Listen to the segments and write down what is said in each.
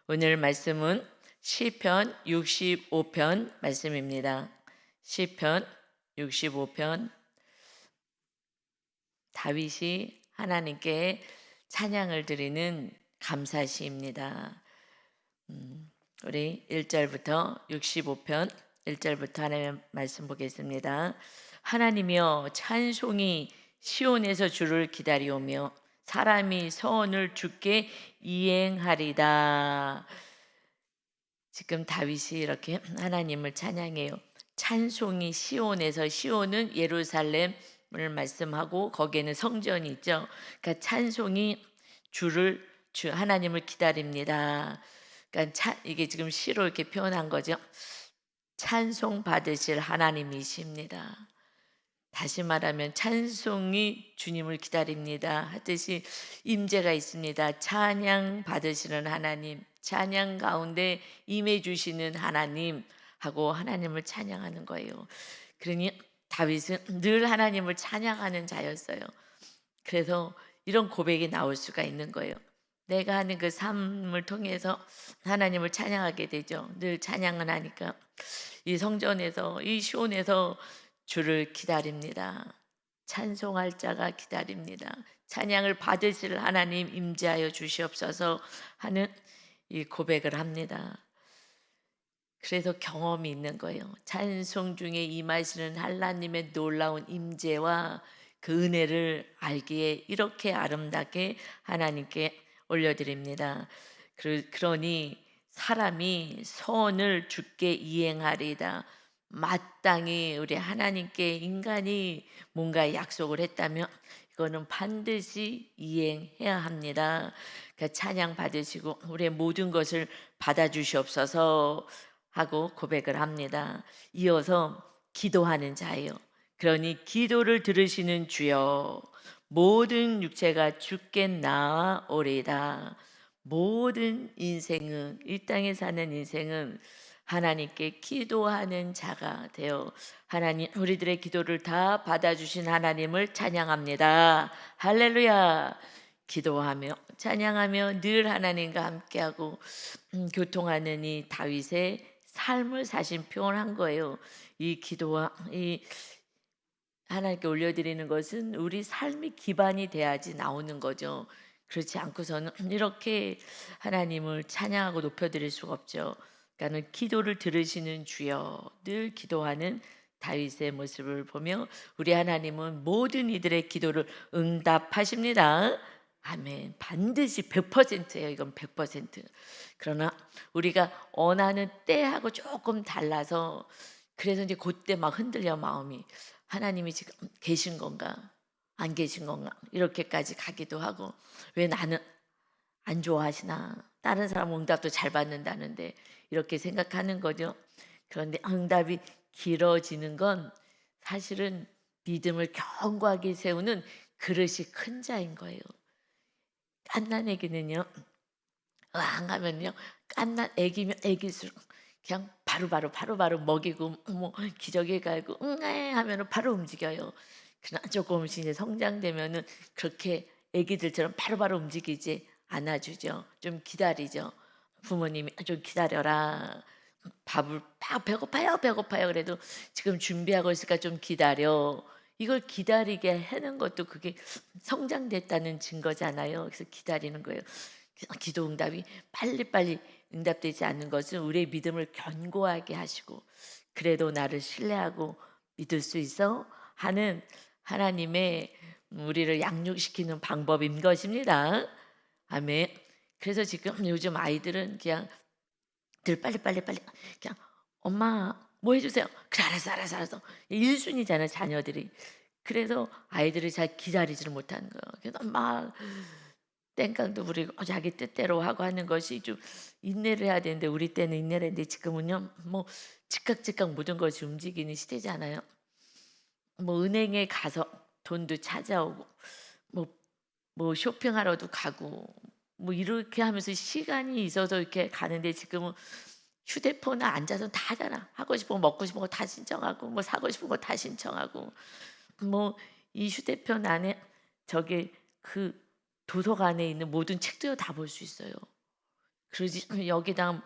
오늘 말씀은 시편 65편 말씀입니다. 시편 65편. 다윗이 하나님께 찬양을 드리는 감사시입니다. 우리 1절부터 65편 1절부터 하나님의 말씀 보겠습니다. 하나님이여, 찬송이 시온에서 주를 기다리오며 사람이 서원을 주께 이행하리다. 지금 다윗이 이렇게 하나님을 찬양해요. 찬송이 시온에서, 시온은 예루살렘을 말씀하고 거기에는 성전이 있죠. 그러니까 찬송이 주 하나님을 기다립니다. 그러니까 이게 지금 시로 이렇게 표현한 거죠. 찬송 받으실 하나님이십니다. 다시 말하면 찬송이 주님을 기다립니다 하듯이 임재가 있습니다. 찬양 받으시는 하나님, 찬양 가운데 임해 주시는 하나님 하고 하나님을 찬양하는 거예요. 그러니 다윗은 늘 하나님을 찬양하는 자였어요. 그래서 이런 고백이 나올 수가 있는 거예요. 내가 하는 그 삶을 통해서 하나님을 찬양하게 되죠. 늘 찬양을 하니까 이 성전에서, 이 시온에서 주를 기다립니다. 찬송할 자가 기다립니다. 찬양을 받으실 하나님 임재하여 주시옵소서 하는 이 고백을 합니다. 그래서 경험이 있는 거예요. 찬송 중에 임하시는 하나님의 놀라운 임재와 그 은혜를 알기에 이렇게 아름답게 하나님께 올려드립니다. 그러니 사람이 선을 주께 이행하리다. 마땅히 우리 하나님께 인간이 뭔가 약속을 했다면 이거는 반드시 이행해야 합니다. 그러니까 찬양 받으시고 우리의 모든 것을 받아주시옵소서 하고 고백을 합니다. 이어서 기도하는 자예요. 그러니 기도를 들으시는 주여, 모든 육체가 주께 나아오리다. 모든 인생은, 이 땅에 사는 인생은 하나님께 기도하는 자가 되어 하나님, 우리들의 기도를 다 받아주신 하나님을 찬양합니다. 할렐루야. 기도하며 찬양하며 늘 하나님과 함께하고 교통하는 이 다윗의 삶을 사신 표현한 거예요. 이 기도와 이 하나님께 올려드리는 것은 우리 삶이 기반이 돼야지 나오는 거죠. 그렇지 않고서는 이렇게 하나님을 찬양하고 높여드릴 수가 없죠. 그러니까 기도를 들으시는 주여, 늘 기도하는 다윗의 모습을 보며 우리 하나님은 모든 이들의 기도를 응답하십니다. 아멘. 반드시 100%예요. 이건 100%. 그러나 우리가 원하는 때하고 조금 달라서, 그래서 이제 그때 막 흔들려 마음이. 하나님이 지금 계신 건가 안 계신 건가 이렇게까지 가기도 하고, 왜 나는 안 좋아하시나, 다른 사람 응답도 잘 받는다는데 이렇게 생각하는 거죠. 그런데 응답이 길어지는 건 사실은 믿음을 견고하게 세우는 그릇이 큰 자인 거예요. 갓난 애기는요, 안 가면요, 갓난 애기면 애기수록 그냥 바로바로 먹이고 뭐 기저귀 갈고 응애 하면은 바로 움직여요. 그러나 조금씩 이제 성장되면은 그렇게 애기들처럼 바로바로 움직이지 않아주죠. 좀 기다리죠. 부모님이 좀 기다려라. 밥을 배고파요. 그래도 지금 준비하고 있으니까 좀 기다려. 이걸 기다리게 하는 것도 그게 성장됐다는 증거잖아요. 그래서 기다리는 거예요. 기도 응답이 빨리빨리 응답되지 않는 것은 우리의 믿음을 견고하게 하시고, 그래도 나를 신뢰하고 믿을 수 있어 하는 하나님의 우리를 양육시키는 방법인 것입니다. 아멘. 그래서 지금 요즘 아이들은 그냥 늘 빨리 그냥 엄마 뭐 해주세요. 그래, 알았어. 1순위잖아요 자녀들이. 그래서 아이들이 잘 기다리지를 못하는 거예요. 그래서 막 땡깡도 부리고 자기 뜻대로 하고 하는 것이 좀 인내를 해야 되는데, 우리 때는 인내를 했는데 지금은요 뭐 즉각 모든 것이 움직이는 시대잖아요. 뭐 은행에 가서 돈도 찾아오고 뭐 쇼핑하러도 가고 뭐 이렇게 하면서 시간이 있어서 이렇게 가는데, 지금은 휴대폰에 앉아서 다 하잖아. 하고 싶은 거, 먹고 싶은 거 다 신청하고 뭐 사고 싶은 거 다 신청하고, 뭐 이 휴대폰 안에 저게 그 도서관에 있는 모든 책도 다 볼 수 있어요. 그러지 여기다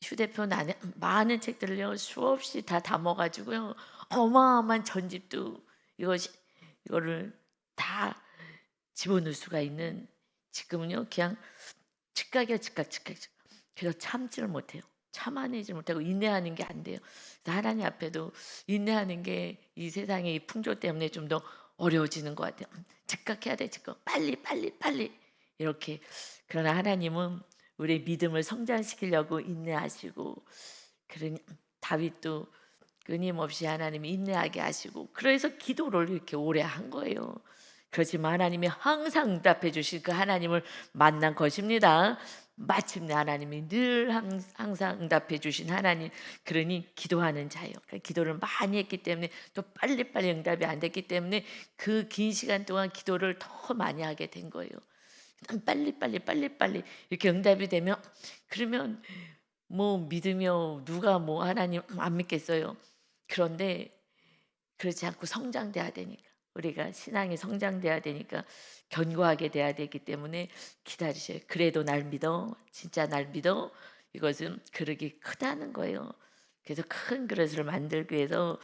휴대폰 안에 많은 책들을요 수없이 다 담아 가지고요 어마어마한 전집도 이것이 이거를 다 집어넣을 수가 있는 지금은요 그냥 즉각이야 즉각 즉각. 그래서 참지를 못해요. 참아내지 못하고 인내하는 게 안 돼요. 그래서 하나님 앞에도 인내하는 게 이 세상의 이 풍조 때문에 좀 더 어려워지는 것 같아요. 즉각 해야 돼 즉각. 빨리 빨리 빨리 이렇게. 그러나 하나님은 우리의 믿음을 성장시키려고 인내하시고 그러니 다윗도 끊임없이 하나님이 인내하게 하시고 그래서 기도를 이렇게 오래 한 거예요. 그렇지만 하나님이 항상 응답해 주실 그 하나님을 만난 것입니다. 마침내 하나님이 늘 항상 응답해 주신 하나님. 그러니 기도하는 자예요. 그러니까 기도를 많이 했기 때문에 또 빨리빨리 응답이 안 됐기 때문에 그 긴 시간 동안 기도를 더 많이 하게 된 거예요. 빨리빨리 빨리빨리 이렇게 응답이 되면 그러면 뭐 믿으며 누가 뭐 하나님 안 믿겠어요. 그런데 그렇지 않고 성장돼야 되니까 우리가 신앙이 성장돼야 되니까 견고하게 돼야 되기 때문에 기다리셔요. 그래도 날 믿어. 진짜 날 믿어. 이것은 그릇이 크다는 거예요. 그래서 큰 그릇을 만들기 위해서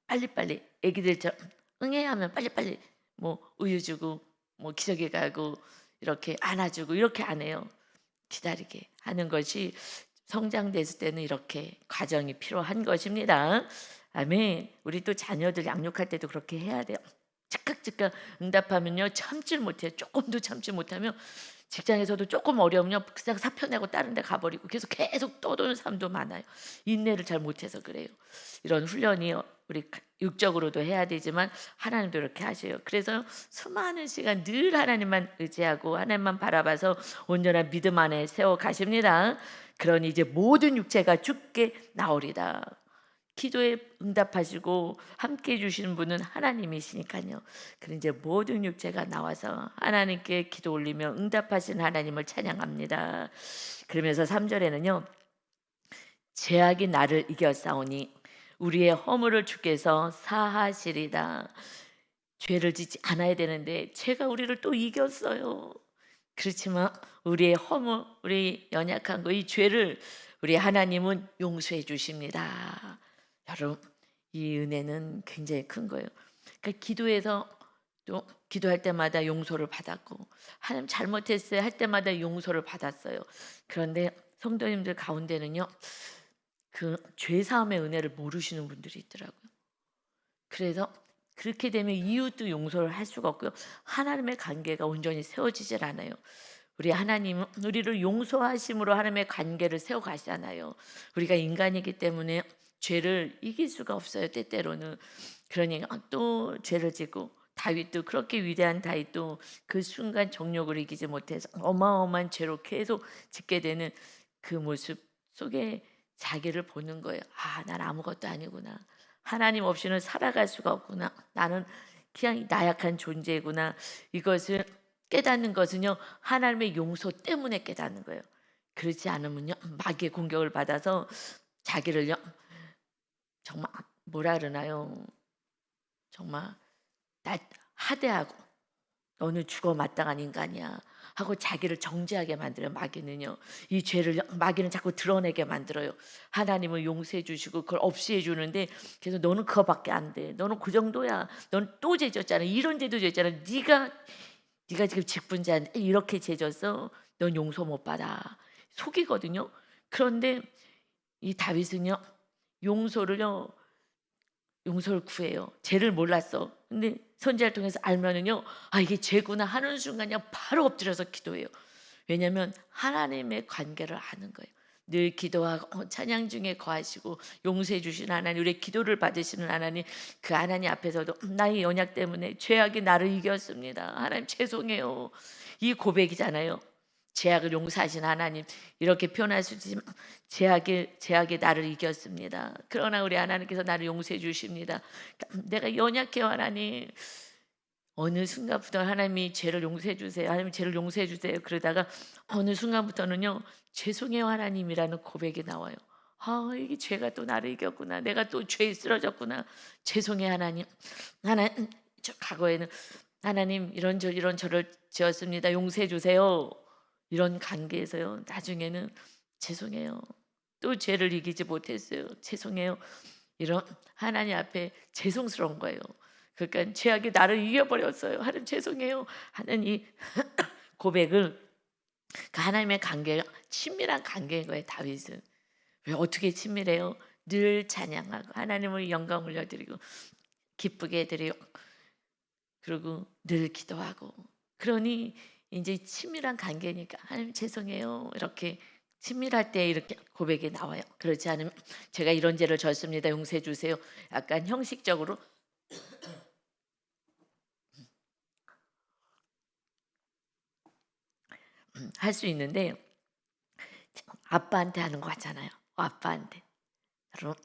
빨리빨리 애기들처럼 응애 하면 빨리빨리 뭐 우유 주고 뭐 기저귀 가고 이렇게 안아주고 이렇게 안 해요. 기다리게 하는 것이 성장됐을 때는 이렇게 과정이 필요한 것입니다. 아멘. 우리 또 자녀들 양육할 때도 그렇게 해야 돼요. 즉각 응답하면요 참질 못해요. 조금도 참지 못하면 직장에서도 조금 어려우면 그냥 사표 내고 다른 데 가버리고 계속 떠도는 사람도 많아요. 인내를 잘 못해서 그래요. 이런 훈련이 우리 육적으로도 해야 되지만 하나님도 이렇게 하셔요. 그래서 수많은 시간 늘 하나님만 의지하고 하나님만 바라봐서 온전한 믿음 안에 세워 가십니다. 그러니 이제 모든 육체가 주께 나오리다. 기도에 응답하시고 함께 해주시는 분은 하나님이시니까요. 그럼 이제 모든 육체가 나와서 하나님께 기도 올리며 응답하신 하나님을 찬양합니다. 그러면서 3절에는요. 죄악이 나를 이겼사오니 우리의 허물을 주께서 사하시리다. 죄를 짓지 않아야 되는데 죄가 우리를 또 이겼어요. 그렇지만 우리의 허물, 우리 연약한 거, 이 죄를 우리 하나님은 용서해 주십니다. 여러분, 이 은혜는 굉장히 큰 거예요. 그러니까 기도해서 또 기도할 때마다 용서를 받았고 하나님 잘못했어요 할 때마다 용서를 받았어요. 그런데 성도님들 가운데는요. 그 죄사함의 은혜를 모르시는 분들이 있더라고요. 그래서 그렇게 되면 이웃도 용서를 할 수가 없고요. 하나님의 관계가 온전히 세워지질 않아요. 우리 하나님은 우리를 용서하심으로 하나님의 관계를 세워가시잖아요. 우리가 인간이기 때문에 죄를 이길 수가 없어요. 때때로는. 그러니까 또 죄를 짓고 다윗도 그렇게 위대한 다윗도 그 순간 정욕을 이기지 못해서 어마어마한 죄로 계속 짓게 되는 그 모습 속에 자기를 보는 거예요. 아, 난 아무것도 아니구나. 하나님 없이는 살아갈 수가 없구나. 나는 그냥 나약한 존재구나. 이것을 깨닫는 것은요. 하나님의 용서 때문에 깨닫는 거예요. 그렇지 않으면요. 마귀의 공격을 받아서 자기를요. 정말 뭐라 그러나요? 정말 나 하대하고 너는 죽어 마땅한 인간이야 하고 자기를 정죄하게 만들어요. 마귀는요. 이 죄를 마귀는 자꾸 드러내게 만들어요. 하나님은 용서해 주시고 그걸 없이 해주는데 그래서 너는 그거밖에 안 돼. 너는 그 정도야. 넌 또 죄졌잖아. 이런 죄도 죄잖아. 네가 지금 직분자인데 이렇게 죄졌어. 넌 용서 못 받아. 속이거든요. 그런데 이 다윗은요. 용서를요. 용서를 구해요. 죄를 몰랐어. 근데 선지자를 통해서 알면은요. 아 이게 죄구나 하는 순간 그냥 바로 엎드려서 기도해요. 왜냐하면 하나님의 관계를 아는 거예요. 늘 기도하고 찬양 중에 거하시고 용서해 주신 하나님, 우리의 기도를 받으시는 하나님, 그 하나님 앞에서도 나의 연약 때문에 죄악이 나를 이겼습니다. 하나님 죄송해요. 이 고백이잖아요. 죄악을 용서하신 하나님 이렇게 표현할 수 있지만 죄악이 나를 이겼습니다. 그러나 우리 하나님께서 나를 용서해 주십니다. 내가 연약해요 하나님. 어느 순간부터 하나님이 죄를 용서해 주세요. 하나님 죄를 용서해 주세요. 그러다가 어느 순간부터는요. 죄송해요 하나님이라는 고백이 나와요. 아 이게 죄가 또 나를 이겼구나. 내가 또 죄에 쓰러졌구나. 죄송해요 하나님. 하나님 저 과거에는 하나님 이런 저를 지었습니다. 용서해 주세요. 이런 관계에서요. 나중에는 죄송해요. 또 죄를 이기지 못했어요. 죄송해요. 이런 하나님 앞에 죄송스러운 거예요. 그러니까 죄악이 나를 이겨버렸어요. 하나님 죄송해요. 하는 이 고백을 그 하나님의 관계가 친밀한 관계인 거예요. 다윗은. 왜 어떻게 친밀해요? 늘 찬양하고 하나님을 영광 올려드리고 기쁘게 해드리고 그리고 늘 기도하고 그러니 이제 친밀한 관계니까 하나님 죄송해요. 이렇게 친밀할 때 이렇게 고백이 나와요. 그렇지 않으면 제가 이런 죄를 졌습니다. 용서해 주세요. 약간 형식적으로 할 수 있는데 아빠한테 하는 거 같잖아요. 아빠한테. 여러분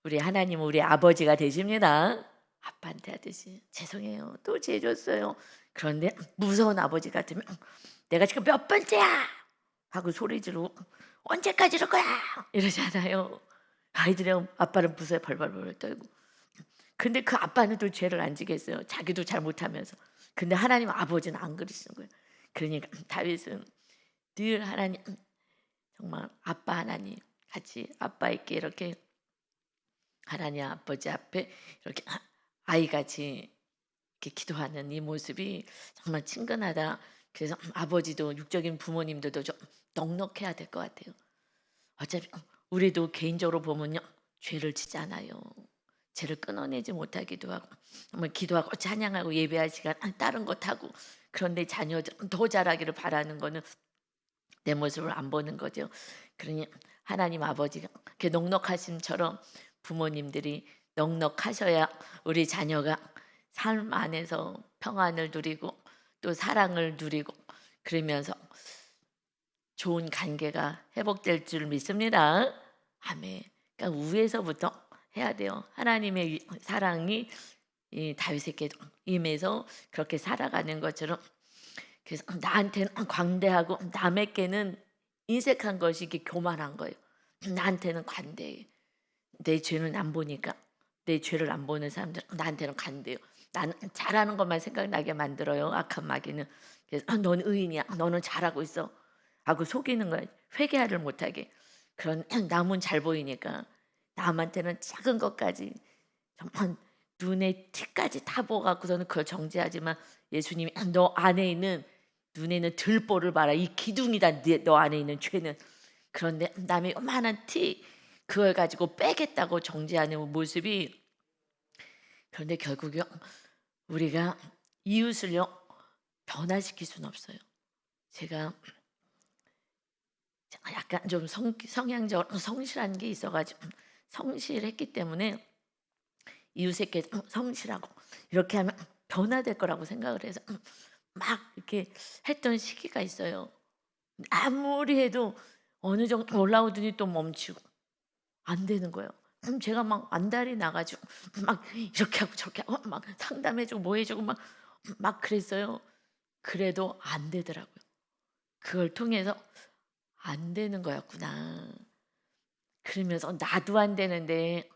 우리 하나님은 우리 아버지가 되십니다. 아빠한테 하듯이 죄송해요. 또 죄 졌어요. 그런데 무서운 아버지 같으면 내가 지금 몇 번째야 하고 소리 지르고 언제까지 이럴 거야 이러잖아요. 아이들은 아빠는 무서워 벌벌벌 떨고. 근데 그 아빠는 또 죄를 안 지겠어요. 자기도 잘못하면서. 근데 하나님 아버지는 안 그러시는 거예요. 그러니까 다윗은 늘 하나님 정말 아빠 하나님 같이 아빠에게 이렇게 하나님 아버지 앞에 이렇게 아이같이 이렇게 기도하는 이 모습이 정말 친근하다. 그래서 아버지도 육적인 부모님들도 좀 넉넉해야 될 것 같아요. 어차피 우리도 개인적으로 보면요 죄를 지잖아요. 죄를 끊어내지 못하기도 하고 정말 기도하고 찬양하고 예배할 시간 다른 것 하고 그런데 자녀들 더 잘하기를 바라는 거는 내 모습을 안 보는 거죠. 그러니 하나님 아버지가 이렇게 넉넉하심처럼 부모님들이 넉넉하셔야 우리 자녀가 삶 안에서 평안을 누리고 또 사랑을 누리고 그러면서 좋은 관계가 회복될 줄 믿습니다. 아멘. 그러니까 위에서부터 해야 돼요. 하나님의 사랑이 이 다윗에게 임해서 그렇게 살아가는 것처럼 그래서 나한테는 관대하고 남에게는 인색한 것이 이게 교만한 거예요. 나한테는 관대해. 내 죄는 안 보니까 내 죄를 안 보는 사람들 나한테는 관대해요. 나는 잘하는 것만 생각나게 만들어요. 악한 마귀는. 그래서 넌 의인이야. 너는 잘하고 있어. 하고 속이는 거야. 회개를 못하게. 그런 남은 잘 보이니까 남한테는 작은 것까지 정말 눈에 티까지 다 보고서는 그걸 정죄하지만 예수님이 너 안에 있는 눈에는 들보를 봐라. 이 기둥이다. 너 안에 있는 죄는. 그런데 남의 요만한 티 그걸 가지고 빼겠다고 정죄하는 모습이 그런데 결국요 우리가 이웃을요 변화시킬 수는 없어요. 제가 약간 좀 성향적으로 성실한 게 있어가지고 성실했기 때문에 이웃에게 성실하고 이렇게 하면 변화될 거라고 생각을 해서 막 이렇게 했던 시기가 있어요. 아무리 해도 어느 정도 올라오더니 또 멈추고 안 되는 거예요. 그럼 제가 막 안달이 나가지고 막 이렇게 하고 저렇게 하고 막 상담해주고 뭐 해주고 막 그랬어요. 그래도 안 되더라고요. 그걸 통해서 안 되는 거였구나. 그러면서 나도 안 되는데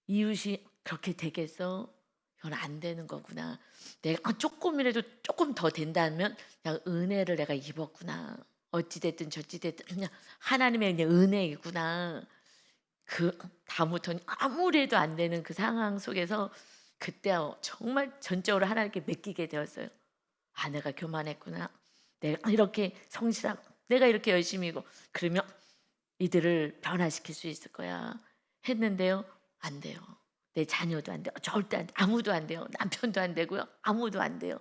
이웃이 그렇게 되겠어? 그건 안 되는 거구나. 내가 조금이라도 조금 더 된다면 그냥 은혜를 내가 입었구나. 어찌 됐든 저찌 됐든 그냥 하나님의 그냥 은혜이구나. 그 다음부터는 아무리 해도 안 되는 그 상황 속에서 그때 정말 전적으로 하나님께 맡기게 되었어요. 아 내가 교만했구나. 내가 이렇게 성실하고 내가 이렇게 열심히고 그러면 이들을 변화시킬 수 있을 거야 했는데요. 안 돼요. 내 자녀도 안 돼요. 절대 안 돼. 아무도 안 돼요. 남편도 안 되고요. 아무도 안 돼요.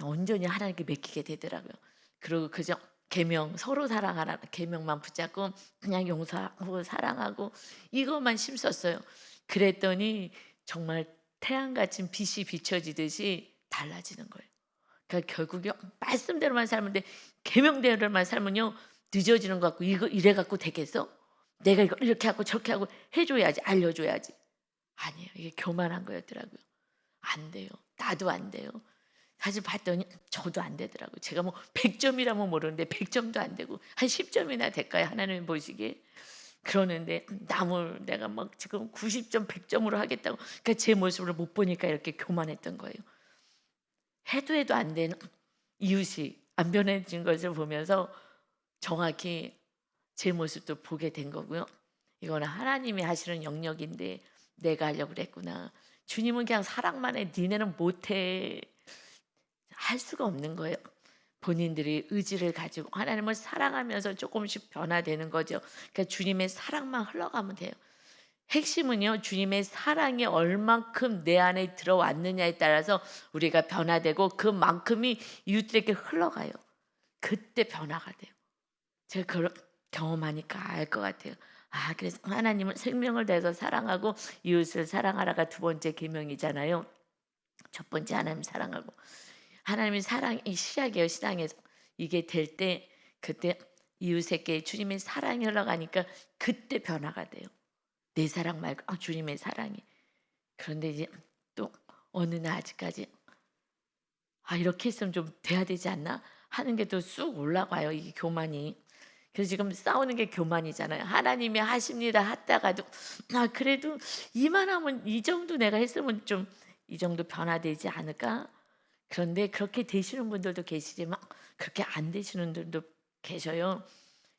온전히 하나님께 맡기게 되더라고요. 그리고 그저 계명 서로 사랑하라 계명만 붙잡고 그냥 용서하고 사랑하고 이것만 힘썼어요. 그랬더니 정말 태양같이 빛이 비춰지듯이 달라지는 거예요. 그러니까 결국에 말씀대로만 살면 돼. 계명대로만 살면요 늦어지는 것 같고 이거 이래 갖고 되겠어? 내가 이거 이렇게 하고 저렇게 하고 해줘야지 알려줘야지. 아니에요. 이게 교만한 거였더라고요. 안 돼요. 나도 안 돼요. 사실 봤더니 저도 안 되더라고요. 제가 뭐 100점이라면 모르는데 100점도 안 되고 한 10점이나 될까요? 하나님 보시기에. 그러는데 남을 내가 막 지금 90점 100점으로 하겠다고 그러니까 제 모습을 못 보니까 이렇게 교만했던 거예요. 해도 안 되는 이웃이 안 변해진 것을 보면서 정확히 제 모습도 보게 된 거고요. 이거는 하나님이 하시는 영역인데 내가 하려고 그랬구나. 주님은 그냥 사랑만 해. 니네는 못해. 할 수가 없는 거예요. 본인들이 의지를 가지고 하나님을 사랑하면서 조금씩 변화되는 거죠. 그러니까 주님의 사랑만 흘러가면 돼요. 핵심은요, 주님의 사랑이 얼만큼 내 안에 들어왔느냐에 따라서 우리가 변화되고 그만큼이 이웃들에게 흘러가요. 그때 변화가 돼요. 제가 그걸 경험하니까 알 것 같아요. 아, 그래서 하나님을 생명을 다해서 사랑하고 이웃을 사랑하라가 두 번째 계명이잖아요. 첫 번째 하나님 사랑하고. 하나님의 사랑이 시작이에요. 신앙에서 이게 될 때 그때 이웃에게 주님의 사랑이 흘러가니까 그때 변화가 돼요. 내 사랑 말고 주님의 사랑이. 그런데 이제 또 어느 날 아직까지 이렇게 했으면 좀 돼야 되지 않나 하는 게 또 쑥 올라가요. 이 교만이. 그래서 지금 싸우는 게 교만이잖아요. 하나님이 하십니다 했다가도 그래도 이만하면 이 정도 내가 했으면 좀 이 정도 변화되지 않을까? 그런데 그렇게 되시는 분들도 계시지만 그렇게 안 되시는 분들도 계셔요.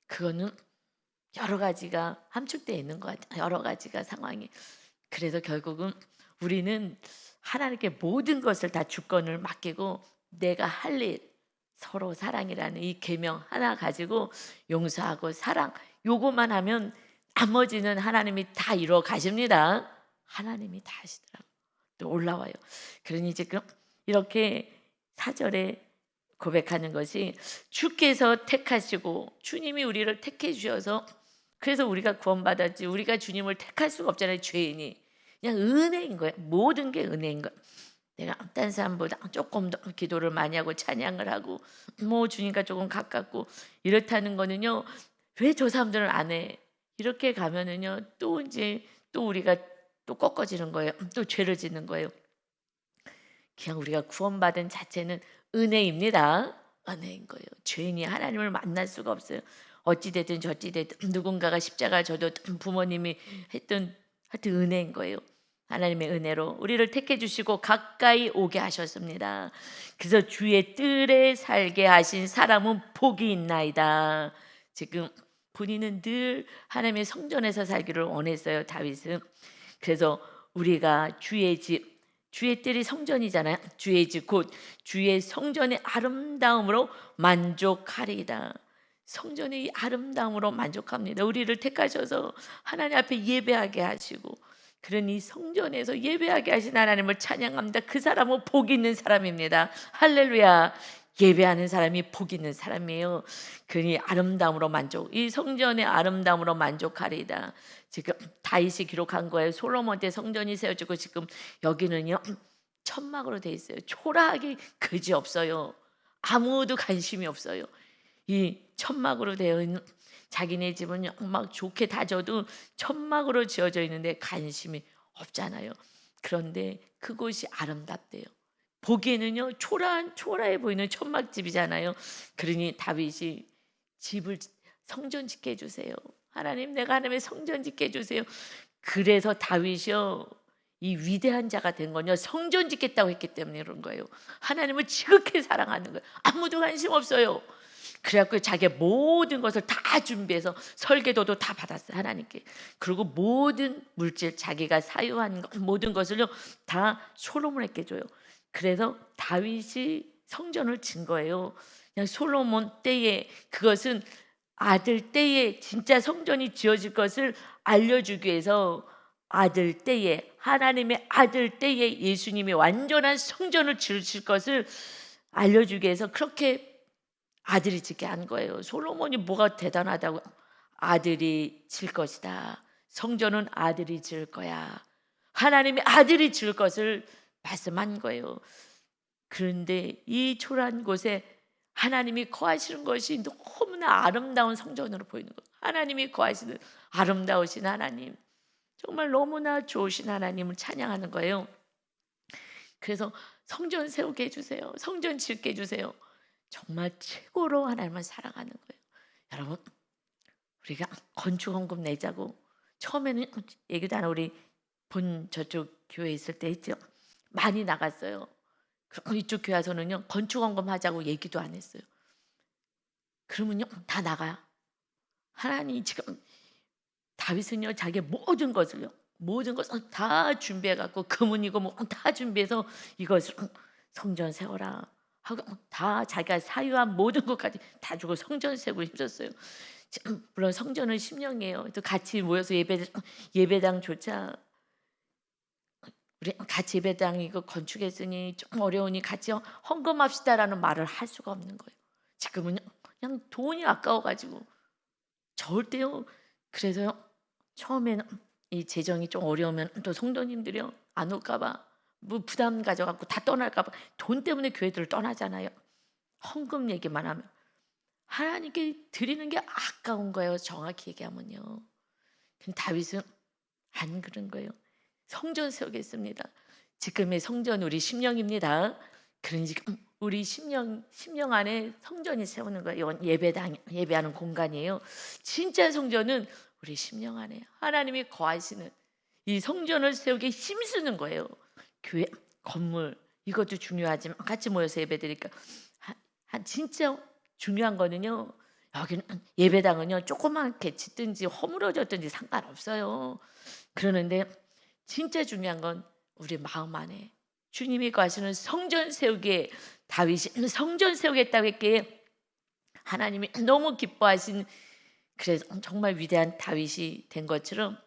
그거는 여러 가지가 함축되어 있는 것 같아요. 여러 가지가 상황이. 그래서 결국은 우리는 하나님께 모든 것을 다 주권을 맡기고 내가 할 일, 서로 사랑이라는 이 계명 하나 가지고 용서하고 사랑 요거만 하면 나머지는 하나님이 다 이루어 가십니다. 하나님이 다 하시더라고요. 또 올라와요. 그러니 지금 이렇게 4절에 고백하는 것이 주께서 택하시고 주님이 우리를 택해 주셔서 그래서 우리가 구원받았지 우리가 주님을 택할 수가 없잖아요. 죄인이. 그냥 은혜인 거예요. 모든 게 은혜인 거예요. 내가 딴 사람보다 조금 더 기도를 많이 하고 찬양을 하고 뭐 주님과 조금 가깝고 이렇다는 거는요. 왜 저 사람들은 안 해? 이렇게 가면은요. 또 이제 또 우리가 또 꺾어지는 거예요. 또 죄를 짓는 거예요. 그냥 우리가 구원받은 자체는 은혜입니다. 은혜인 거예요. 죄인이 하나님을 만날 수가 없어요. 어찌 됐든 저찌 됐든 누군가가 십자가 져도 부모님이 했던 하여튼 은혜인 거예요. 하나님의 은혜로 우리를 택해 주시고 가까이 오게 하셨습니다. 그래서 주의 뜰에 살게 하신 사람은 복이 있나이다. 지금 본인은 늘 하나님의 성전에서 살기를 원했어요. 다윗은. 그래서 우리가 주의 집 주의 뜰이 성전이잖아요. 주의 집 곧 주의 성전의 아름다움으로 만족하리이다. 성전의 이 아름다움으로 만족합니다. 우리를 택하셔서 하나님 앞에 예배하게 하시고 그런 이 성전에서 예배하게 하신 하나님을 찬양합니다. 그 사람은 복 있는 사람입니다. 할렐루야. 예배하는 사람이 복 있는 사람이에요. 그니 아름다움으로 만족. 이 성전의 아름다움으로 만족하리이다. 지금 다윗이 기록한 거예요. 솔로몬 때 성전이 세워지고 지금 여기는요 천막으로 돼 있어요. 초라하기 그지 없어요. 아무도 관심이 없어요. 이 천막으로 되어 있는 자기네 집은 막 좋게 다져도 천막으로 지어져 있는데 관심이 없잖아요. 그런데 그곳이 아름답대요. 보기에는요 초라해 보이는 천막집이잖아요. 그러니 다윗이 집을 성전 짓게 해주세요. 하나님 내가 하나님의 성전 짓게 해주세요. 그래서 다윗이요 이 위대한 자가 된 건요 성전 짓겠다고 했기 때문에 그런 거예요. 하나님을 지극히 사랑하는 거예요. 아무도 관심 없어요. 그래갖고 자기의 모든 것을 다 준비해서 설계도도 다 받았어요. 하나님께. 그리고 모든 물질 자기가 사유한 모든 것을요 다 솔로몬에게 줘요. 그래서 다윗이 성전을 진 거예요. 그냥 솔로몬 때에 그것은 아들 때에 진짜 성전이 지어질 것을 알려주기 위해서 아들 때에 하나님의 아들 때에 예수님이 완전한 성전을 지으실 것을 알려주기 위해서 그렇게 아들이 짓게 한 거예요. 솔로몬이 뭐가 대단하다고. 아들이 질 것이다. 성전은 아들이 지을 거야. 하나님의 아들이 지을 것을 말씀한 거예요. 그런데 이 초라한 곳에 하나님이 거하시는 것이 너무나 아름다운 성전으로 보이는 거예요. 하나님이 거하시는 아름다우신 하나님, 정말 너무나 좋으신 하나님을 찬양하는 거예요. 그래서 성전 세우게 해주세요. 성전 짓게 해주세요. 정말 최고로 하나님을 사랑하는 거예요. 여러분 우리가 건축헌금 내자고 처음에는 얘기도 안 하고 우리 본 저쪽 교회 있을 때 했죠. 많이 나갔어요. 이쪽 교회 와서는요 건축헌금 하자고 얘기도 안 했어요. 그러면요 다 나가요. 하나님 지금 다윗은요 자기의 모든 것을 다 준비해 갖고 금은이고 뭐 다 준비해서 이것을 성전 세워라 하고 다 자기가 사유한 모든 것까지 다 주고 성전 세우고 힘썼어요. 지금 물론 성전은 심령이에요. 또 같이 모여서 예배당조차 우리 같이 예배당 이거 건축했으니 좀 어려우니 같이 헌금합시다라는 말을 할 수가 없는 거예요. 지금은 그냥 돈이 아까워가지고 절대요. 그래서요 처음에는 이 재정이 좀 어려우면 또 성도님들이요 안 올까봐 뭐 부담 가져갖고 다 떠날까봐 돈 때문에 교회들을 떠나잖아요. 헌금 얘기만 하면 하나님께 드리는 게 아까운 거예요. 정확히 얘기하면요. 근데 다윗은 안 그런 거예요. 성전 세우겠습니다. 지금의 성전 우리 심령입니다. 그러니까 우리 심령 안에 성전이 세우는 거예요. 이건 예배하는 공간이에요. 진짜 성전은 우리 심령 안에 하나님이 거하시는 이 성전을 세우기 힘쓰는 거예요. 교회 건물 이것도 중요하지만 같이 모여서 예배드리니까 진짜 중요한 거는요. 여기는 예배당은요 조그맣게 짓든지 허물어졌든지 상관없어요. 그러는데 진짜 중요한 건 우리 마음 안에 주님이 거하시는 성전 세우기에 다윗이 성전 세우겠다고 했기에 하나님이 너무 기뻐하신 그래서 정말 위대한 다윗이 된 것처럼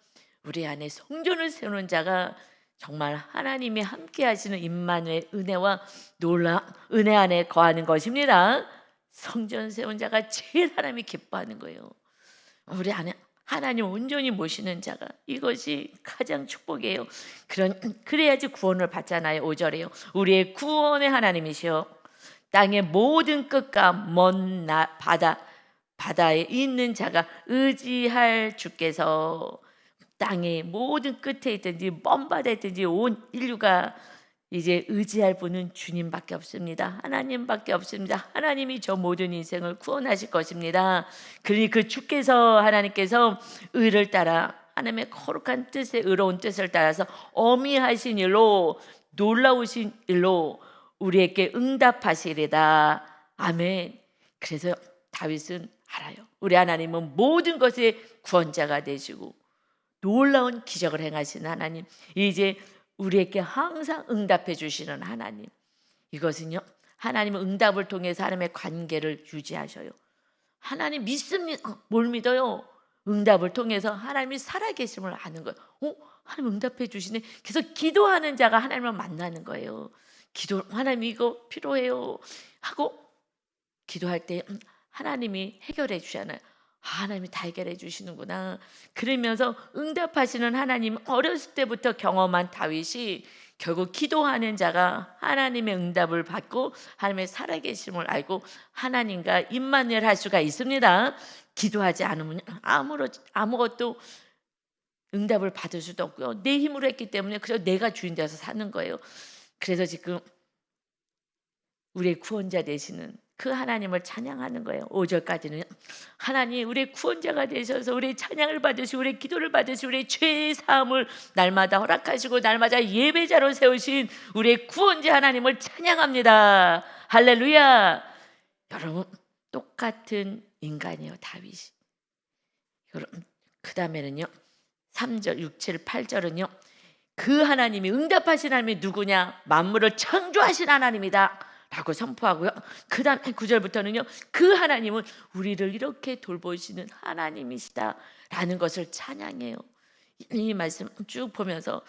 우리 안에 성전을 세우는 자가 정말 하나님이 함께 하시는 임마누엘 은혜와 놀라 은혜 안에 거하는 것입니다. 성전 세운 자가 제일 하나님이 기뻐하는 거예요. 우리 안에 하나님 온전히 모시는 자가 이것이 가장 축복이에요. 그래야지 구원을 받잖아요. 5절에요. 우리의 구원의 하나님이시여 땅의 모든 끝과 먼 바다에 있는 자가 의지할 주께서 땅의 모든 끝에 있든지 먼 바다에 있든지 온 인류가 이제 의지할 분은 주님밖에 없습니다. 하나님밖에 없습니다. 하나님이 저 모든 인생을 구원하실 것입니다. 그러니 그 주께서 하나님께서 의를 따라 하나님의 거룩한 뜻에 의로운 뜻을 따라서 어미하신 일로 놀라우신 일로 우리에게 응답하시리다. 아멘. 그래서 다윗은 알아요. 우리 하나님은 모든 것의 구원자가 되시고 놀라운 기적을 행하시는 하나님, 이제 우리에게 항상 응답해 주시는 하나님. 이것은요 하나님은 응답을 통해서 하나님의 관계를 유지하셔요. 하나님 믿습니다. 뭘 믿어요? 응답을 통해서 하나님이 살아계심을 아는 거예요. 하나님 응답해 주시네. 그래서 기도하는 자가 하나님을 만나는 거예요. 하나님 이거 필요해요 하고 기도할 때 하나님이 해결해 주잖아요. 하나님이 다 해결해 주시는구나. 그러면서 응답하시는 하나님, 어렸을 때부터 경험한 다윗이 결국 기도하는 자가 하나님의 응답을 받고 하나님의 살아계심을 알고 하나님과 임마누엘 할 수가 있습니다. 기도하지 않으면 아무것도 응답을 받을 수도 없고요. 내 힘으로 했기 때문에 그래서 내가 주인 되어서 사는 거예요. 그래서 지금 우리의 구원자 되시는 그 하나님을 찬양하는 거예요. 5절까지는 하나님 우리의 구원자가 되셔서 우리의 찬양을 받으시고 우리의 기도를 받으시고 우리의 죄의 사함을 날마다 허락하시고 날마다 예배자로 세우신 우리의 구원자 하나님을 찬양합니다. 할렐루야. 여러분 똑같은 인간이에요. 다윗이. 여러분 그 다음에는요 3절 6, 7, 8절은요 그 하나님이 응답하신 하나님이 누구냐? 만물을 창조하신 하나님이다 라고 선포하고요. 그 다음에 9절부터는요 그 하나님은 우리를 이렇게 돌보시는 하나님이시다 라는 것을 찬양해요. 이 말씀 쭉 보면서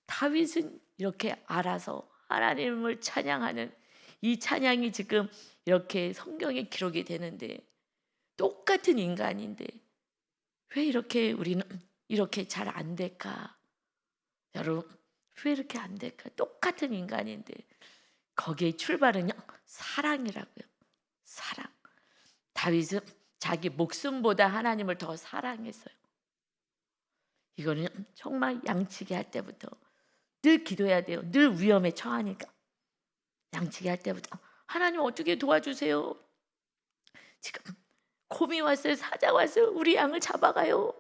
다윗은 이렇게 알아서 하나님을 찬양하는 이 찬양이 지금 이렇게 성경에 기록이 되는데 똑같은 인간인데 왜 이렇게 우리는 이렇게 잘 안 될까? 여러분 왜 이렇게 안 될까? 똑같은 인간인데 거기에 출발은요 사랑이라고요. 사랑. 다윗은 자기 목숨보다 하나님을 더 사랑했어요. 이거는 정말 양치기 할 때부터 늘 기도해야 돼요. 늘 위험에 처하니까 양치기 할 때부터 하나님 어떻게 도와주세요. 지금 곰이 왔어요. 사자 왔어요. 우리 양을 잡아가요.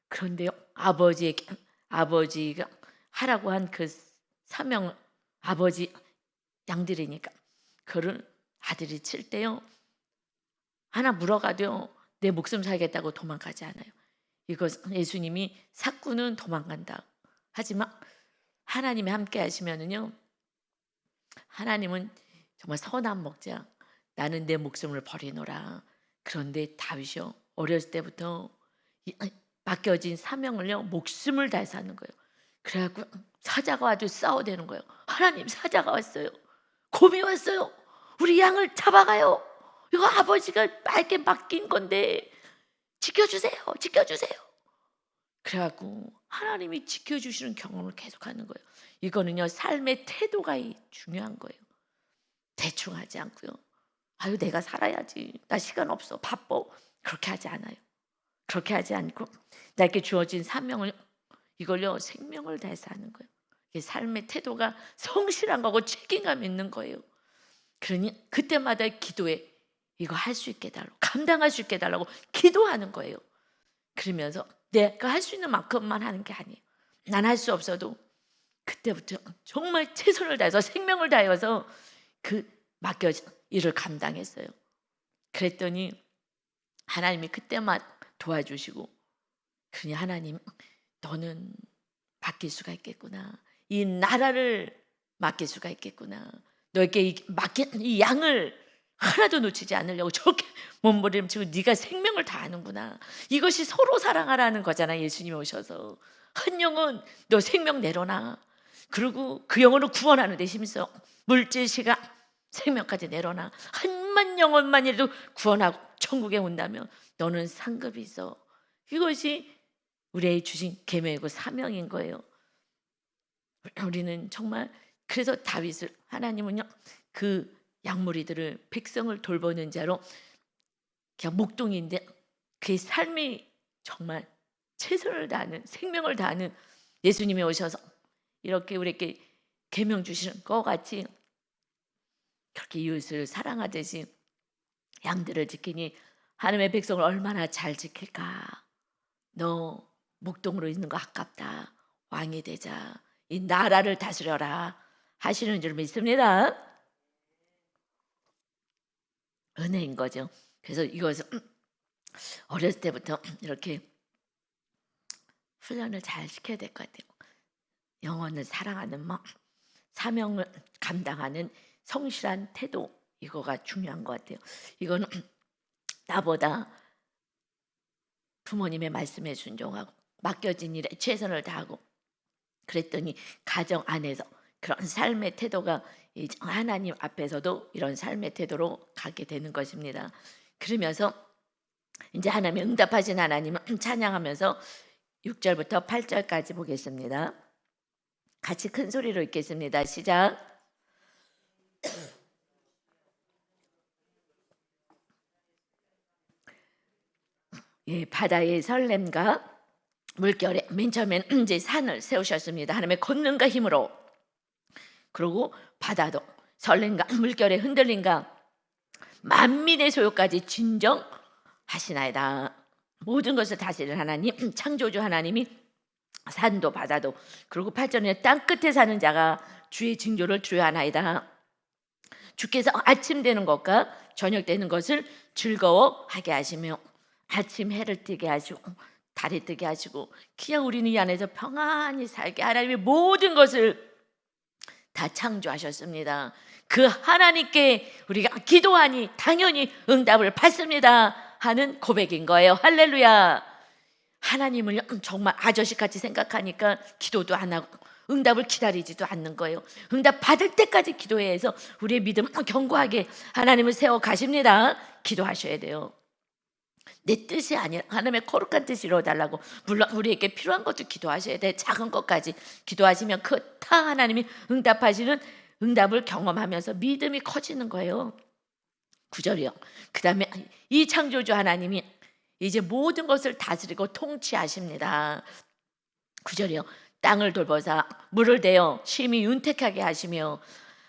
그런데요 아버지가 하라고 한 그 사명을 아버지 양들이니까 그를 아들이 칠 때요 하나 물어가도 내 목숨 살겠다고 도망가지 않아요. 이것은 예수님이 사꾼은 도망간다. 하지만 하나님이 함께 하시면은요, 하나님은 정말 선한 목자, 나는 내 목숨을 버리노라. 그런데 다윗이요, 어렸을 때부터 맡겨진 사명을요, 목숨을 다해서 하는 거예요. 그래갖고 사자가 아주 싸워대는 거예요. 하나님, 사자가 왔어요. 곰이 왔어요. 우리 양을 잡아가요. 이거 아버지가 빨게 맡긴 건데 지켜주세요. 지켜주세요. 그래갖고 하나님이 지켜주시는 경험을 계속하는 거예요. 이거는요, 삶의 태도가 중요한 거예요. 대충 하지 않고요, 아유 내가 살아야지, 나 시간 없어, 바빠, 그렇게 하지 않아요. 그렇게 하지 않고 나에게 주어진 사명을, 이걸요 생명을 다해서 하는 거예요. 이게 삶의 태도가 성실한 거고 책임감 있는 거예요. 그러니 그때마다 기도에 이거 할 수 있게 해달라고, 감당할 수 있게 해달라고 기도하는 거예요. 그러면서 내가 할 수 있는 만큼만 하는 게 아니에요. 난 할 수 없어도 그때부터 정말 최선을 다해서 생명을 다해서 그 맡겨진 일을 감당했어요. 그랬더니 하나님이 그때만 도와주시고, 그러니 하나님, 너는 맡길 수가 있겠구나, 이 나라를 맡길 수가 있겠구나, 너에게 맡긴 이 양을 하나도 놓치지 않으려고 저렇게 몸부림치고 네가 생명을 다하는구나. 이것이 서로 사랑하라는 거잖아. 예수님이 오셔서 한 영은 너 생명 내려놔, 그리고 그 영혼을 구원하는 데 힘써 물질, 시간, 생명까지 내려놔. 1만 영혼만이라도 구원하고 천국에 온다면 너는 상급이 있어. 이것이 우리에게 주신 계명이고 사명인 거예요. 우리는 정말, 그래서 다윗을, 하나님은요 그 양무리들을, 백성을 돌보는 자로 그냥 목동인데 그의 삶이 정말 최선을 다하는, 생명을 다하는 예수님이 오셔서 이렇게 우리에게 계명 주시는 것 같이 그렇게 이웃을 사랑하듯이 양들을 지키니 하나님의 백성을 얼마나 잘 지킬까. 너 목동으로 있는 거 아깝다, 왕이 되자, 이 나라를 다스려라 하시는 줄 믿습니다. 은혜인 거죠. 그래서 이것을 어렸을 때부터 이렇게 훈련을 잘 시켜야 될 것 같아요. 영혼을 사랑하는 마음, 사명을 감당하는 성실한 태도, 이거가 중요한 것 같아요. 이거는 나보다 부모님의 말씀에 순종하고 맡겨진 일에 최선을 다하고 그랬더니 가정 안에서 그런 삶의 태도가 하나님 앞에서도 이런 삶의 태도로 가게 되는 것입니다. 그러면서 이제 하나님 응답하신 하나님을 찬양하면서 6절부터 8절까지 보겠습니다. 같이 큰 소리로 읽겠습니다. 시작. 예, 바다의 설렘과 물결에 맨 처음엔 이제 산을 세우셨습니다. 하나님의 권능과 힘으로. 그리고 바다도 설렘과 물결의 흔들림과 만민의 소요까지 진정하시나이다. 모든 것을 다스리는 하나님, 창조주 하나님이 산도 바다도, 그리고 8절에 땅 끝에 사는 자가 주의 징조를 두려워하나이다. 주께서 아침 되는 것과 저녁 되는 것을 즐거워하게 하시며 아침 해를 뜨게 하시고 달이 뜨게 하시고 그냥 우리는 이 안에서 평안히 살게 하나님이 모든 것을 다 창조하셨습니다. 그 하나님께 우리가 기도하니 당연히 응답을 받습니다 하는 고백인 거예요. 할렐루야. 하나님을 정말 아저씨같이 생각하니까 기도도 안 하고 응답을 기다리지도 않는 거예요. 응답 받을 때까지 기도해야 해서 우리의 믿음을 견고하게 하나님을 세워 가십니다. 기도하셔야 돼요. 내 뜻이 아니라 하나님의 거룩한 뜻이 이루어달라고. 물론 우리에게 필요한 것도 기도하셔야 돼. 작은 것까지 기도하시면 그 다 하나님이 응답하시는 응답을 경험하면서 믿음이 커지는 거예요. 9절이요. 그 다음에 이 창조주 하나님이 이제 모든 것을 다스리고 통치하십니다. 9절이요. 땅을 돌보사 물을 대어 심히 윤택하게 하시며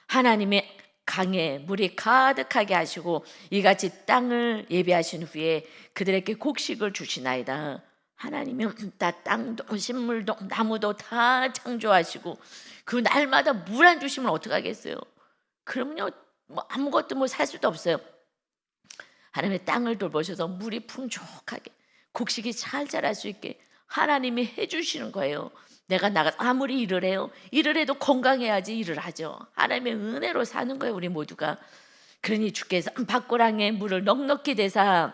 하나님의 강에 물이 가득하게 하시고 이같이 땅을 예비하신 후에 그들에게 곡식을 주시나이다. 하나님은 다 땅도 식물도 나무도 다 창조하시고 그 날마다 물 안 주시면 어떡하겠어요? 그럼요, 뭐 아무것도 뭐 살 수도 없어요. 하나님의 땅을 돌보셔서 물이 풍족하게 곡식이 잘 자랄 수 있게 하나님이 해주시는 거예요. 내가 나가서 아무리 일을 해요. 일을 해도 건강해야지 일을 하죠. 하나님의 은혜로 사는 거예요, 우리 모두가. 그러니 주께서 밭고랑에 물을 넉넉히 대사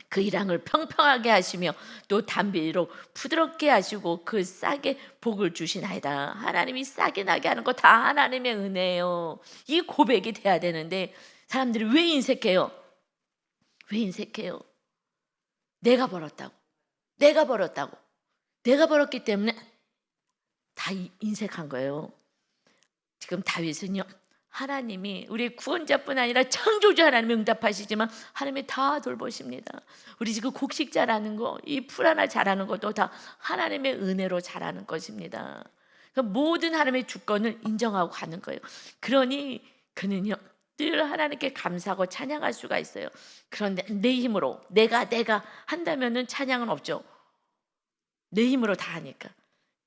그 일항을 평평하게 하시며 또 담비로 부드럽게 하시고 그 싹에 복을 주시나이다. 하나님이 싹이 나게 하는 거 다 하나님의 은혜예요. 이 고백이 돼야 되는데 사람들이 왜 인색해요? 왜 인색해요? 내가 벌었다고. 내가 벌었다고. 내가 벌었기 때문에 다 인색한 거예요. 지금 다윗은요, 하나님이 우리 구원자뿐 아니라 창조주 하나님이 응답하시지만 하나님이 다 돌보십니다. 우리 지금 곡식 자라는 거, 이 풀 하나 자라는 것도 다 하나님의 은혜로 자라는 것입니다. 모든 하나님의 주권을 인정하고 가는 거예요. 그러니 그는요, 늘 하나님께 감사하고 찬양할 수가 있어요. 그런데 내 힘으로 내가 한다면은 찬양은 없죠. 내 힘으로 다 하니까.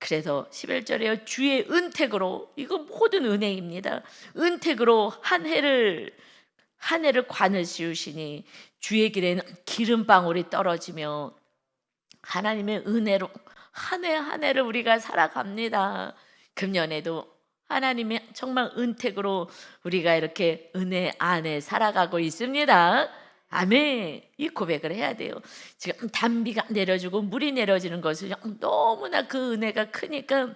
그래서 11절에요. 주의 은택으로, 이거 모든 은혜입니다. 은택으로 한 해를 관을 씌우시니 주의 길에는 기름방울이 떨어지며 하나님의 은혜로 한 해 한 해를 우리가 살아갑니다. 금년에도 하나님의 정말 은택으로 우리가 이렇게 은혜 안에 살아가고 있습니다. 아멘. 이 고백을 해야 돼요. 지금 단비가 내려주고 물이 내려지는 것을 너무나 그 은혜가 크니까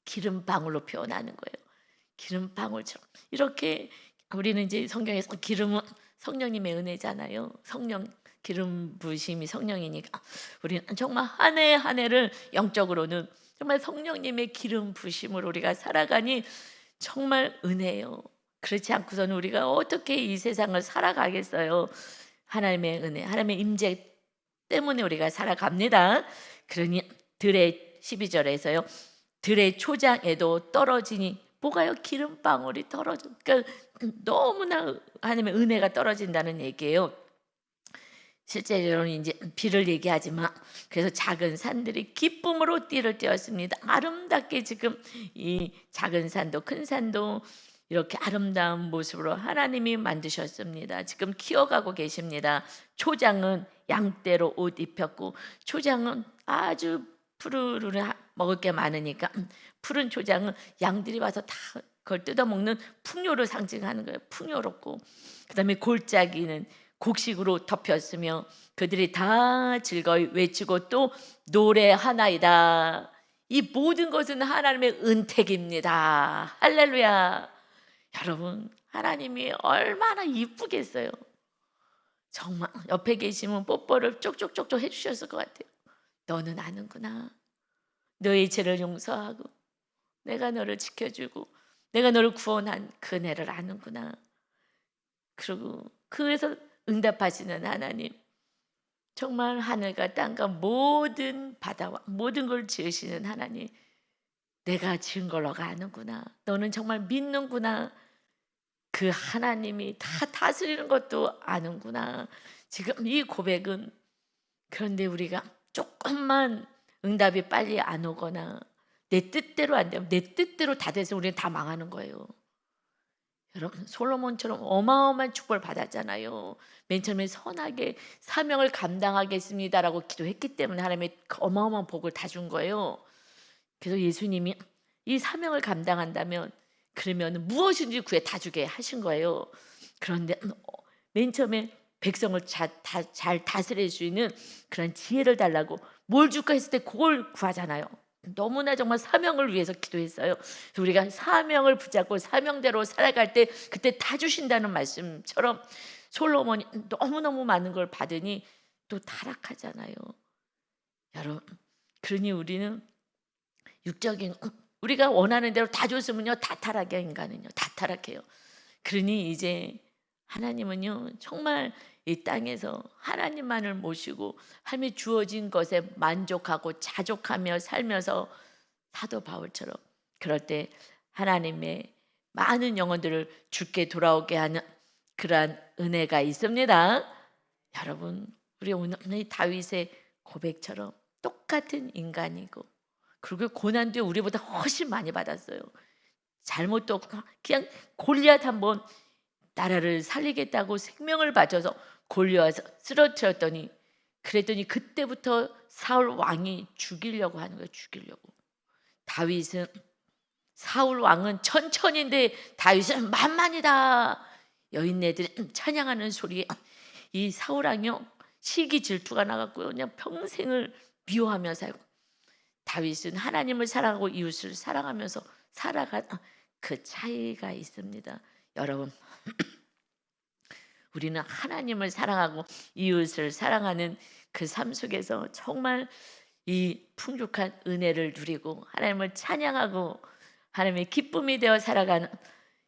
기름방울로 표현하는 거예요. 기름방울처럼 이렇게 우리는 이제 성경에서 기름은 성령님의 은혜잖아요. 성령 기름 부으심이 성령이니까 우리는 정말 한 해 한 해를 영적으로는 정말 성령님의 기름 부으심으로 우리가 살아가니 정말 은혜예요. 그렇지 않고서는 우리가 어떻게 이 세상을 살아가겠어요? 하나님의 은혜, 하나님의 임재 때문에 우리가 살아갑니다. 그러니 들의 12절에서요. 들의 초장에도 떨어지니 뭐가요? 기름방울이 떨어져. 그러니까 너무나 하나님의 은혜가 떨어진다는 얘기예요. 실제로는 이제 비를 얘기하지만 그래서 작은 산들이 기쁨으로 띠를 띄었습니다. 아름답게 지금 이 작은 산도 큰 산도 이렇게 아름다운 모습으로 하나님이 만드셨습니다. 지금 키워가고 계십니다. 초장은 양떼로 옷 입혔고 초장은 아주 푸르르 먹을 게 많으니까 푸른 초장은 양들이 와서 다 그걸 뜯어먹는 풍요를 상징하는 거예요. 풍요롭고 그다음에 골짜기는 곡식으로 덮였으며 그들이 다 즐거이 외치고 또 노래하나이다. 이 모든 것은 하나님의 은택입니다. 할렐루야. 여러분 하나님이 얼마나 이쁘겠어요. 정말 옆에 계시면 뽀뽀를 쪽쪽쪽쪽 해주셨을 것 같아요. 너는 아는구나. 너의 죄를 용서하고 내가 너를 지켜주고 내가 너를 구원한 그 은혜를 아는구나. 그리고 그래서 응답하시는 하나님, 정말 하늘과 땅과 모든 바다와 모든 걸 지으시는 하나님, 내가 지은 걸 너가 아는구나. 너는 정말 믿는구나. 그 하나님이 다 다스리는 것도 아는구나. 지금 이 고백은 그런데 우리가 조금만 응답이 빨리 안 오거나 내 뜻대로 안 되면 내 뜻대로 다 돼서 우리는 다 망하는 거예요. 여러분 솔로몬처럼 어마어마한 축복을 받았잖아요. 맨 처음에 선하게 사명을 감당하겠습니다라고 기도했기 때문에 하나님의 어마어마한 복을 다 준 거예요. 그래서 예수님이 이 사명을 감당한다면 그러면 무엇인지 구해 다 주게 하신 거예요. 그런데 맨 처음에 백성을 잘 다스릴 수 있는 그런 지혜를 달라고 뭘 줄까 했을 때 그걸 구하잖아요. 너무나 정말 사명을 위해서 기도했어요. 그래서 우리가 사명을 붙잡고 사명대로 살아갈 때 그때 다 주신다는 말씀처럼 솔로몬이 너무너무 많은 걸 받으니 또 타락하잖아요. 여러분 그러니 우리는 육적인 우리가 원하는 대로 다 줬으면요 다 타락해요. 인간은요 다 타락해요. 그러니 이제 하나님은요 정말 이 땅에서 하나님만을 모시고 하나님이 주어진 것에 만족하고 자족하며 살면서 사도 바울처럼 그럴 때 하나님의 많은 영혼들을 주께 돌아오게 하는 그러한 은혜가 있습니다. 여러분 우리 오늘 이 다윗의 고백처럼 똑같은 인간이고 그리고 고난도 우리보다 훨씬 많이 받았어요. 잘못도 없고 그냥 골리앗 한번 나라를 살리겠다고 생명을 바쳐서 골리앗을 쓰러뜨렸더니 그랬더니 그때부터 사울 왕이 죽이려고 하는 거예요. 죽이려고. 다윗은 사울 왕은 천천인데 다윗은 만만이다. 여인네들이 찬양하는 소리에 이 사울 왕이요 시기 질투가 나갔고요. 그냥 평생을 미워하며 살고 다윗은 하나님을 사랑하고 이웃을 사랑하면서 살아간 그 차이가 있습니다. 여러분 우리는 하나님을 사랑하고 이웃을 사랑하는 그 삶 속에서 정말 이 풍족한 은혜를 누리고 하나님을 찬양하고 하나님의 기쁨이 되어 살아가는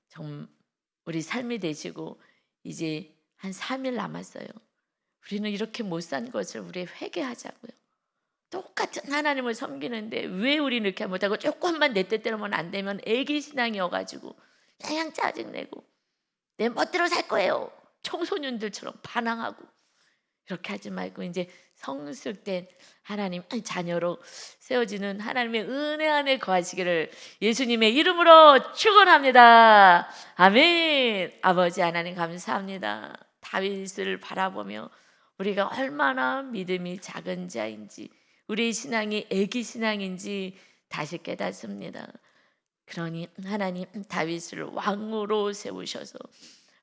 정 우리 삶이 되시고 이제 한 3일 남았어요. 우리는 이렇게 못 산 것을 우리 회개하자고요. 똑같은 하나님을 섬기는데 왜 우리는 이렇게 못하고 조금만 내 뜻대로만 안 되면 애기 신앙이어가지고 그냥 짜증내고 내 멋대로 살 거예요. 청소년들처럼 반항하고 이렇게 하지 말고 이제 성숙된 하나님 자녀로 세워지는 하나님의 은혜 안에 거하시기를 예수님의 이름으로 축원합니다. 아멘. 아버지 하나님 감사합니다. 다윗을 바라보며 우리가 얼마나 믿음이 작은 자인지 우리 신앙이 애기 신앙인지 다시 깨닫습니다. 그러니 하나님 다윗을 왕으로 세우셔서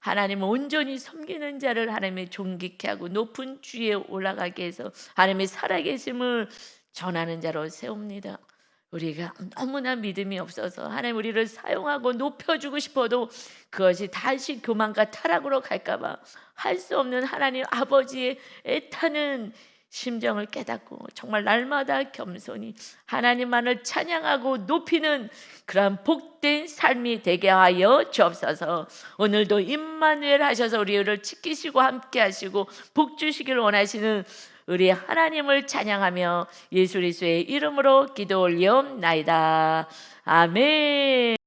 하나님을 온전히 섬기는 자를 하나님의 존귀케 하고 높은 주위에 올라가게 해서 하나님의 살아계심을 전하는 자로 세웁니다. 우리가 너무나 믿음이 없어서 하나님 우리를 사용하고 높여주고 싶어도 그것이 다시 교만과 타락으로 갈까봐 할 수 없는 하나님 아버지의 애타는 심정을 깨닫고 정말 날마다 겸손히 하나님만을 찬양하고 높이는 그러한 복된 삶이 되게 하여 주옵소서. 오늘도 임마누엘 하셔서 우리를 지키시고 함께 하시고 복 주시길 원하시는 우리 하나님을 찬양하며 예수 그리스도의 이름으로 기도 올리옵나이다. 아멘.